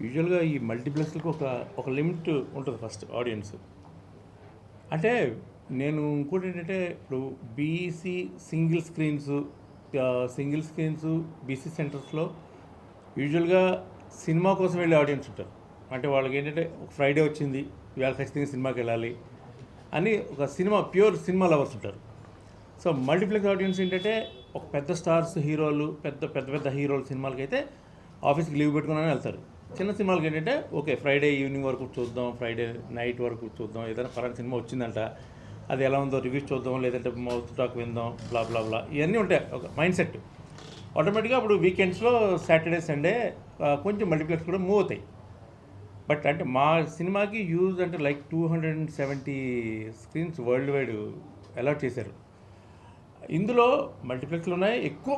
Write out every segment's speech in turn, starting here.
యూజువల్గా ఈ మల్టీప్లెక్స్లకు ఒక లిమిట్ ఉంటుంది ఫస్ట్ ఆడియన్స్. అంటే నేను ఇంకోటి ఏంటంటే ఇప్పుడు బీసీ సింగిల్ స్క్రీన్స్ బీసీ సెంటర్స్లో యూజువల్గా సినిమా కోసం వెళ్ళే ఆడియన్స్ ఉంటారు. అంటే వాళ్ళకి ఏంటంటే ఒక ఫ్రైడే వచ్చింది, ఇవాళ ఖచ్చితంగా సినిమాకి వెళ్ళాలి అని ఒక ప్యూర్ సినిమా లవర్స్ ఉంటారు. సో మల్టీప్లెక్స్ ఆడియన్స్ ఏంటంటే ఒక పెద్ద స్టార్స్ హీరోలు పెద్ద హీరోల సినిమాలకి అయితే ఆఫీస్కి లీవ్ పెట్టుకుని వెళ్తారు. చిన్న సినిమాలకి ఏంటంటే ఓకే ఫ్రైడే ఈవినింగ్ వరకు చూద్దాం, ఫ్రైడే నైట్ వరకు చూద్దాం, ఏదైనా పరాని సినిమా వచ్చిందంట అది ఎలా ఉందో రివ్యూస్ చూద్దాం, లేదంటే మౌత్ టాక్ విందాం, బ్లా బ్లా బ్లా ఇవన్నీ ఉంటాయి ఒక మైండ్ సెట్. ఆటోమేటిక్గా అప్పుడు వీకెండ్స్లో సాటర్డే సండే కొంచెం మల్టీప్లెక్స్ కూడా మూవ్ అవుతాయి. బట్ అంటే మా సినిమాకి యూజ్ అంటే like 270 screens worldwide allot చేశారు. ఇందులో మల్టీప్లెక్స్లు ఉన్నాయి, ఎక్కువ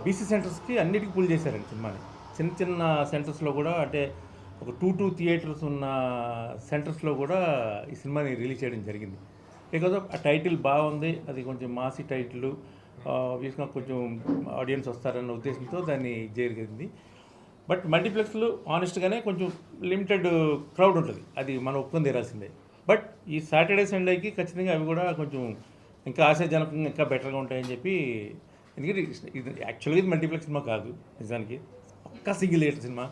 బీసీ సెంటర్స్కి అన్నిటికీ పుల్ చేశారండి సినిమాని. చిన్న సెంటర్స్లో కూడా అంటే ఒక 2 థియేటర్స్ ఉన్న సెంటర్స్లో కూడా ఈ సినిమాని రిలీజ్ చేయడం జరిగింది. బికాజ్ ఆఫ్ ఆ టైటిల్ బాగుంది, అది కొంచెం మాసి టైటిల్, ఆబ్వియస్గా కొంచెం ఆడియన్స్ వస్తారన్న ఉద్దేశంతో దాన్ని జరిగింది. బట్ మల్టీప్లెక్స్లు ఆనెస్ట్గానే కొంచెం లిమిటెడ్ క్రౌడ్ ఉంటుంది, అది మనం ఒప్పుకొని తీరాల్సిందే. బట్ ఈ సాటర్డే సండేకి ఖచ్చితంగా అవి కూడా కొంచెం ఇంకా ఆశాజనకంగా ఇంకా బెటర్గా ఉంటాయని చెప్పి. ఎందుకంటే ఇది యాక్చువల్గా ఇది మల్టీప్లెక్స్ సినిమా కాదు, నిజానికి పక్కా సింగిల్ థియేటర్ సినిమా,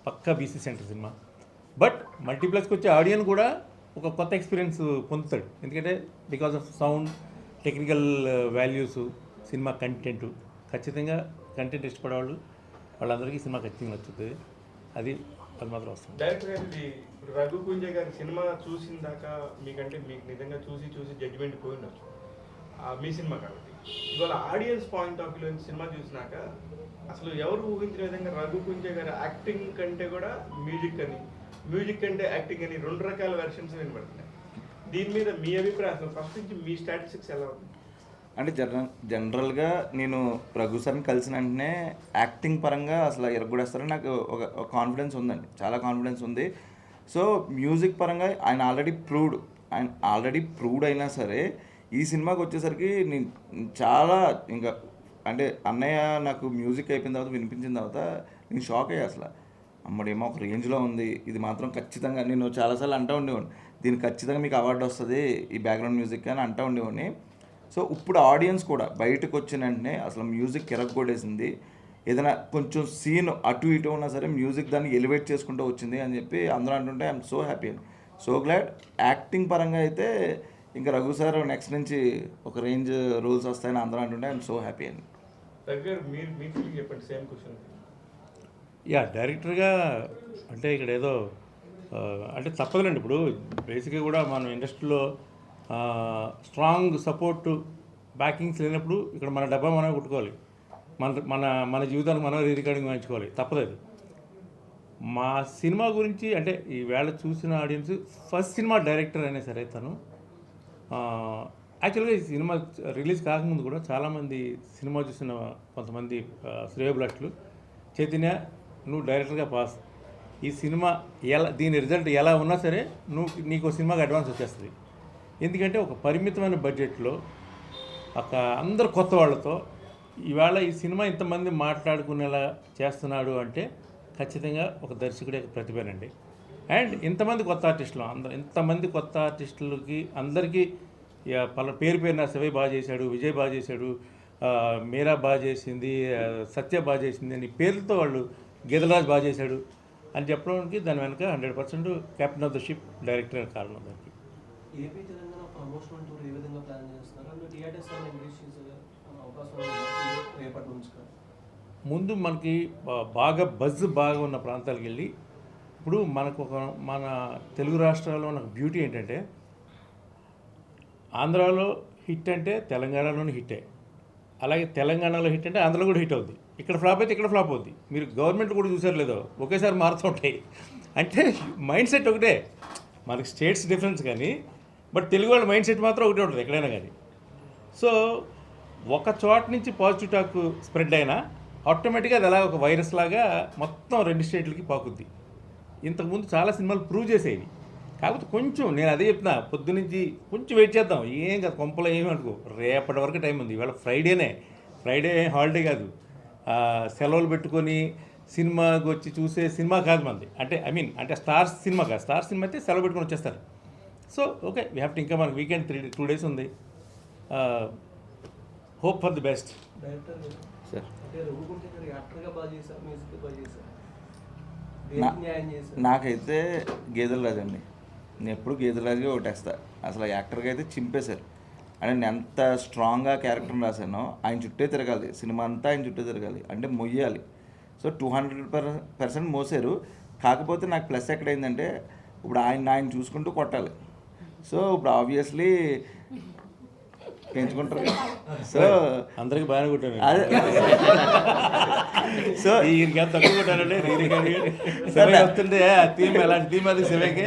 పక్కా బీసీ సెంటర్ సినిమా. బట్ మల్టీప్లెక్స్కి వచ్చే ఆడియన్స్ కూడా ఒక కొత్త ఎక్స్పీరియన్స్ పొందుతాడు. ఎందుకంటే because of sound, technical values, సినిమా కంటెంట్, ఖచ్చితంగా కంటెంట్ ఇష్టపడేవాళ్ళు వాళ్ళందరికీ సినిమా ఖచ్చితంగా నచ్చుతుంది. అది మాత్రం వస్తుంది. డైరెక్టర్ గారు ఇప్పుడు రఘుకుంజ గారి సినిమా చూసిన దాకా మీకు నిజంగా చూసి జడ్జిమెంట్ పోయి ఉండొచ్చు మీ సినిమా కాబట్టి. ఇవాళ ఆడియన్స్ పాయింట్ ఆఫ్ వ్యూ నుంచి సినిమా చూసినాక అసలు ఎవరు ఊహించిన విధంగా రఘుకుంజ గారి యాక్టింగ్ కంటే కూడా మ్యూజిక్ కంటే యాక్టింగ్ అని 2 రకాల వెర్షన్స్ వినబడుతున్నాయి. దీని మీద మీ అభిప్రాయం అసలు ఫస్ట్ నుంచి మీ స్టాటిస్టిక్స్ ఎలా ఉంది? అంటే జనరల్గా నేను రఘు సార్ని కలిసిన వెంటనే యాక్టింగ్ పరంగా అసలు ఎరగొడేస్తారని నాకు ఒక కాన్ఫిడెన్స్ ఉందండి, చాలా కాన్ఫిడెన్స్ ఉంది. సో మ్యూజిక్ పరంగా ఆయన ఆల్రెడీ ప్రూవ్డ్ అయినా సరే ఈ సినిమాకి వచ్చేసరికి నేను చాలా ఇంకా అంటే అన్నయ్య నాకు మ్యూజిక్ అయిపోయిన తర్వాత వినిపించిన తర్వాత నేను షాక్ అయ్యా. అసలు అమ్మడేమో ఒక రేంజ్లో ఉంది, ఇది మాత్రం ఖచ్చితంగా నేను చాలాసార్లు అంటూ ఉండేవాడిని, దీనికి ఖచ్చితంగా మీకు అవార్డు వస్తుంది ఈ బ్యాక్గ్రౌండ్ మ్యూజిక్ అని అంటూ ఉండేవాడిని. సో ఇప్పుడు ఆడియన్స్ కూడా బయటకు వచ్చిన వెంటనే అసలు మ్యూజిక్ ఎరగొడేసింది. ఏదైనా కొంచెం సీన్ అటు ఇటు ఉన్నా సరే మ్యూజిక్ దాన్ని ఎలివేట్ చేసుకుంటూ వచ్చింది అని చెప్పి అందరూ అంటుంటే ఐఎమ్ సో హ్యాపీ అండి, సో గ్లాడ్. యాక్టింగ్ పరంగా అయితే ఇంకా రఘు సార్ నెక్స్ట్ నుంచి ఒక రేంజ్ రూల్స్ వస్తాయని అందరూ అంటుంటే ఐఎమ్ సో హ్యాపీ అండి. చెప్పండి సేమ్ క్వశ్చన్. యా, డైరెక్టర్గా అంటే ఇక్కడ ఏదో అంటే తప్పదులేండి. ఇప్పుడు బేసిక్గా కూడా మనం ఇండస్ట్రీలో స్ట్రాంగ్ సపోర్ట్ బ్యాకింగ్స్ లేనప్పుడు ఇక్కడ మన డబ్బా మనమే కొట్టుకోవాలి, మన జీవితానికి మనం రికార్డింగ్ వాయించుకోవాలి, తప్పలేదు. మా సినిమా గురించి అంటే ఈవేళ చూసిన ఆడియన్స్ ఫస్ట్ సినిమా డైరెక్టర్ అయినా సరే తను యాక్చువల్గా ఈ సినిమా రిలీజ్ కాకముందు కూడా చాలామంది సినిమా చూసిన కొంతమంది శ్రేయోభిలాషులు, చైతన్య నువ్వు డైరెక్టర్గా పాస్, ఈ సినిమా దీని రిజల్ట్ ఎలా ఉన్నా సరే నీకు సినిమాకి అడ్వాన్స్ వచ్చేస్తుంది. ఎందుకంటే ఒక పరిమితమైన బడ్జెట్లో అందరు కొత్త వాళ్ళతో ఇవాళ ఈ సినిమా ఇంతమంది మాట్లాడుకునేలా చేస్తున్నాడు అంటే ఖచ్చితంగా ఒక దర్శకుడే ప్రతిభేనండి. అండ్ ఇంతమంది కొత్త ఆర్టిస్టులకి అందరికీ పేరున శివయ్య బాగా చేశాడు, విజయ్ బాగా చేశాడు, మీరా బాగా చేసింది, సత్య బాగా చేసింది అని పేర్లతో వాళ్ళు, గీదరాజ్ బాగా చేశాడు అని చెప్పడానికి దాని వెనక 100% captain of the ship director కారణం. దానికి ఏపీ తెలంగాణ ప్రమోషనల్ టూర్ ఏ విధంగా ప్లాన్ చేస్తున్నారు? థియేటర్స్ ఇంగ్లీష్ అవకాశం రేపటి నుంచి ముందు మనకి బాగా ఉన్న ప్రాంతాలకు వెళ్ళి, ఇప్పుడు మన తెలుగు రాష్ట్రాల్లో నాకు బ్యూటీ ఏంటంటే ఆంధ్రాలో హిట్ అంటే తెలంగాణలోనే హిట్టే, అలాగే తెలంగాణలో హిట్ అంటే ఆంధ్రలో కూడా హిట్ అవుద్ది, ఇక్కడ ఫ్లాప్ అయితే ఇక్కడ ఫ్లాప్ అవుద్ది. మీరు గవర్నమెంట్ కూడా చూసారు లేదో ఒకేసారి మారుతూ ఉంటాయి. అంటే మైండ్ సెట్ ఒకటే, మనకి స్టేట్స్ డిఫరెన్స్ కానీ బట్ తెలుగు వాళ్ళ మైండ్ సెట్ మాత్రం ఒకటే ఉంటుంది ఎక్కడైనా కానీ. సో ఒక చోట నుంచి పాజిటివ్ టాక్ స్ప్రెడ్ అయినా ఆటోమేటిక్గా అది అలా ఒక వైరస్ లాగా మొత్తం 2 స్టేట్లకి పాకుద్ది. ఇంతకుముందు చాలా సినిమాలు ప్రూవ్ చేసేవి, కాకపోతే కొంచెం నేను అదే చెప్తున్నా, పొద్దునుంచి కొంచెం వెయిట్ చేద్దాం, ఏం కాదు కొంపలో ఏమి అనుకో, రేపటి వరకు టైం ఉంది. ఇవాళ ఫ్రైడే హాలిడే కాదు, సెలవులు పెట్టుకొని సినిమాకి వచ్చి చూసే సినిమా కాదు మంది, అంటే ఐ మీన్ అంటే స్టార్స్ సినిమా కాదు. స్టార్ సినిమా అయితే సెలవు పెట్టుకొని వచ్చేస్తారు. So okay, we have to, ఇంకా మనకి వీకెండ్ 2 days ఉంది. Hope for the best. Director sir అంటే రఘుకుంటే గారు యాక్టర్గా బాగా చేశారు, మ్యూజిక్ బాగా చేశారు, దేనికి న్యాయం చేశారు? నాకైతే గేదెల రాజు అండి. నేను ఎప్పుడు గేదెల రాజుగా ఒకటేస్తా. అసలు యాక్టర్గా అయితే చింపేశారు. అంటే నేను ఎంత స్ట్రాంగ్గా క్యారెక్టర్ని రాశానో ఆయన చుట్టే తిరగాలి, సినిమా అంతా ఆయన చుట్టే తిరగాలి, అంటే మొయ్యాలి. సో 200% మోసారు. కాకపోతే నాకు ప్లస్ ఎక్కడైందంటే ఇప్పుడు ఆయన చూసుకుంటూ కొట్టాలి. సో ఇప్పుడు ఆబ్వియస్లీ పెంచుకుంటారు. సో అందరికి బాగానే కొట్టాను. అదే సో ఈయనకి తక్కువ కొట్టానంటే వస్తుంటే థీమ్ ఎలాంటి థీమ్ అది శివకి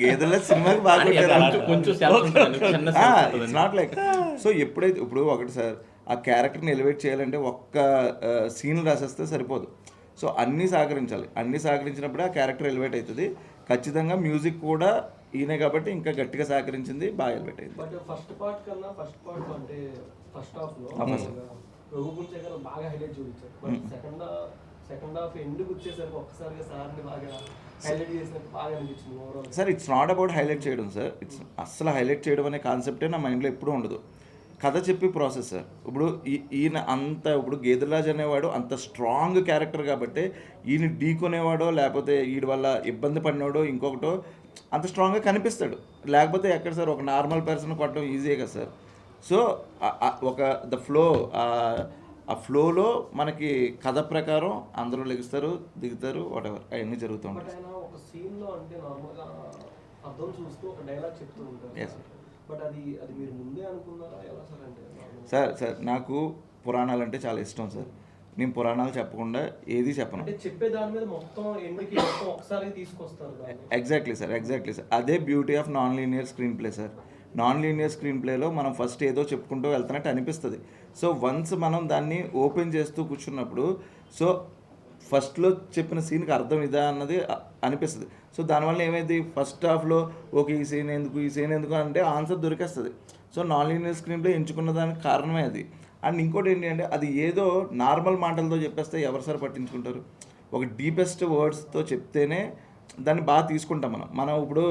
గేదెల సినిమాకి బాగా కొంచెం నాట్ లైక్. సో ఎప్పుడైతే ఇప్పుడు ఒకటి సార్ ఆ క్యారెక్టర్ని ఎలివేట్ చేయాలంటే ఒక్క సీన్ రాసేస్తే సరిపోదు. సో అన్నీ సహకరించాలి. అన్నీ సహకరించినప్పుడే ఆ క్యారెక్టర్ ఎలివేట్ అవుతుంది. ఖచ్చితంగా మ్యూజిక్ కూడా ఈయనే కాబట్టి ఇంకా గట్టిగా సహకరించింది, బాగా ఎలివేట్ అయింది. బట్ ఫస్ట్ పార్ట్ కన్నా ఫస్ట్ పార్ట్ అంటే ఫస్ట్ హాఫ్లో రఘుకుంటే గారు బాగా హైలైట్ చూపించారు. బట్ సెకండ్ హాఫ్ ఎందుకు వచ్చేసరికి ఒక్కసారిగా సార్ని బాగా హైలైట్ చేసినట్టు బాగా అనిపించింది overall. Sir it's not about highlight చేయడం సార్. ఇట్స్ అస్సలు హైలైట్ చేయడం అనే కాన్సెప్టే నా మైండ్లో ఎప్పుడూ ఉండదు. కథ చెప్పి ప్రాసెస్ సార్. ఇప్పుడు ఈయన అంత ఇప్పుడు గేదెరాజ్ అనేవాడు అంత స్ట్రాంగ్ క్యారెక్టర్ కాబట్టి ఈయన ఢీకొనేవాడో లేకపోతే వీడి వల్ల ఇబ్బంది పడినాడో ఇంకొకటో అంత స్ట్రాంగ్గా కనిపిస్తాడు. లేకపోతే ఎక్కడ సార్ ఒక నార్మల్ పర్సన్ కొట్టడం ఈజీయే కదా సార్. సో ఒక ద ఫ్లో, ఆ ఫ్లోలో మనకి కథ ప్రకారం అందరూ లెగుస్తారు, దిగుతారు, వాటెవర్ అవన్నీ జరుగుతూ బట్ ఉంటాయి. ఆయన ఒక సీన్లో అంటే నార్మల్గా అర్థం చూస్తూ ఒక డైలాగ్ చెప్తూ ఉంటారు. Yes. బట్ అది మీరు ముందే అనుకున్నారా ఎలా సార్? అంటే సార్ నాకు పురాణాలు అంటే చాలా ఇష్టం సార్. నేను పురాణాలు చెప్పకుండా ఏది చెప్పను. అంటే చెప్పే దాని మీద మొత్తం ఎందుకు మొత్తం ఒకసారి తీసుకొస్తారు దాన్ని. Exactly sir. అదే beauty of non linear screenplay sir. Non linear screen ప్లేలో మనం ఫస్ట్ ఏదో చెప్పుకుంటూ వెళ్తున్నట్టు అనిపిస్తుంది. సో వన్స్ మనం దాన్ని ఓపెన్ చేస్తూ కూర్చున్నప్పుడు సో ఫస్ట్లో చెప్పిన సీన్కి అర్థం ఇదా అన్నది అనిపిస్తుంది. సో దానివల్ల ఏమైంది, ఫస్ట్ హాఫ్లో ఓకే ఈ సీన్ ఎందుకు అంటే ఆన్సర్ దొరికేస్తుంది. So non linear screenplay ఎంచుకున్న దానికి కారణమే అది. అండ్ ఇంకోటి ఏంటి అంటే అది ఏదో నార్మల్ మాటలతో చెప్పేస్తే ఎవరు సార్ పట్టించుకుంటారు. ఒక డీపెస్ట్ వర్డ్స్తో చెప్తేనే దాన్ని బాగా తీసుకుంటాం మనం ఇప్పుడు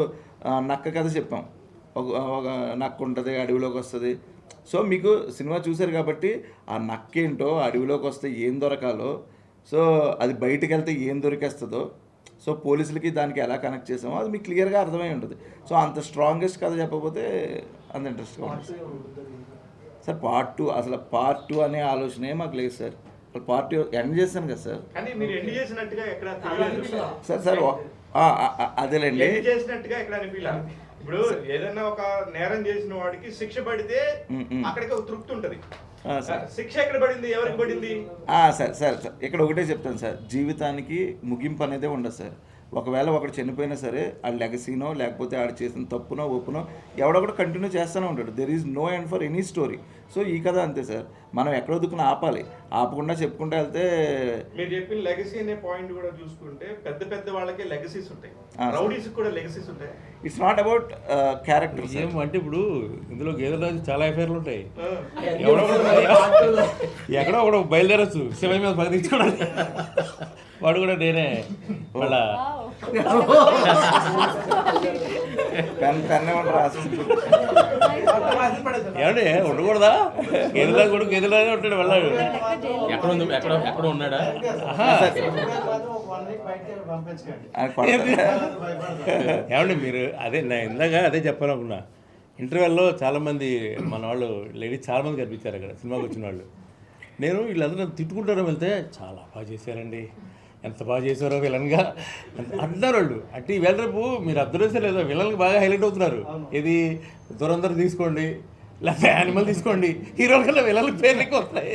నక్క కథ చెప్పాం, ఒక నక్క ఉంటుంది అడవిలోకి వస్తుంది. సో మీకు సినిమా చూశారు కాబట్టి ఆ నక్కేంటో అడవిలోకి వస్తే ఏం దొరకాలో, సో అది బయటికి వెళ్తే ఏం దొరికేస్తుందో, సో పోలీసులకి దానికి ఎలా కనెక్ట్ చేసామో అది మీకు క్లియర్గా అర్థమై ఉంటుంది. సో అంత స్ట్రాంగెస్ట్ కథ చెప్పకపోతే అంత ఇంట్రెస్ట్గా ఉంటుంది సార్. పార్ట్ 2 అనే ఆలోచనే మాకు లేదు సార్. పార్ట్ 2 ఎండ్ చేశాను కదా సార్. కానీ మీరు ఎండ్ చేసినట్టుగా ఎక్కడ సార్ అదేలేండి, ఎండ్ చేసినట్టుగా ఎక్కడ అనిపించాలి. ఇప్పుడు ఏదైనా ఒక నేరం చేసిన వాడికి శిక్ష పడితే అక్కడికి ఒక తృప్తి ఉంటది. శిక్ష ఎక్కడ పడింది, ఎవరికి పడింది? సార్ ఇక్కడ ఒకటే చెప్తాను సార్, జీవితానికి ముగింపు అనేదే ఉండదు సార్. ఒకవేళ ఒకడు చనిపోయినా సరే ఆ లెగసీనో లేకపోతే ఆడు చేసిన తప్పునో ఒప్పునో ఎవడొకడు కంటిన్యూ చేస్తూనే ఉంటాడు. There is no end for any story. So ఈ కథ అంతే సార్, మనం ఎక్కడో దుక్కున ఆపాలి, ఆపకుండా చెప్పుకుంటూ వెళ్తే. మీరు చెప్పిన లెగసీ అనే పాయింట్ కూడా చూసుకుంటే పెద్ద వాళ్ళకే లెగసీస్ ఉంటాయి, రౌడీస్ కూడా లెగసీస్ ఉంటాయి. ఇట్స్ నాట్ అబౌట్ క్యారెక్టర్ అంటే ఇప్పుడు ఇందులో గేదెరాజు చాలా ఎఫైర్లు ఉంటాయి. ఎక్కడో ఒకడు బయలుదేరచ్చు శివయ్య మీద పగ తీసుకోవడానికి, వాడు కూడా నేనే వాళ్ళ ఏమండి ఉండకూడదా? గేదెలా కూడా గేదెలానే ఉంటాడు వెళ్ళాడు. ఎక్కడ ఉన్నాడా? ఏమండి మీరు అదే నా ఇందాక అదే చెప్పాలనుకున్నా. ఇంటర్వెల్లో చాలామంది మన వాళ్ళు లేడీస్ చాలామంది కనిపించారు అక్కడ సినిమాకి వచ్చిన వాళ్ళు. నేను వీళ్ళందరూ తిట్టుకుంటారో వెళ్తే చాలా బాగా చేశారండి, ఎంత బాగా చేశారో విలన్గా అంటున్నారు వాళ్ళు. అంటే ఈవేళ రేపు మీరు అర్థం చేస్తే లేదో విలన్కి బాగా హైలైట్ అవుతున్నారు. ఇది దురందరూ తీసుకోండి లేకపోతే యానిమల్ తీసుకోండి, హీరోల కన్నా విలన్కి పేర్లు ఎక్కువ వస్తాయి.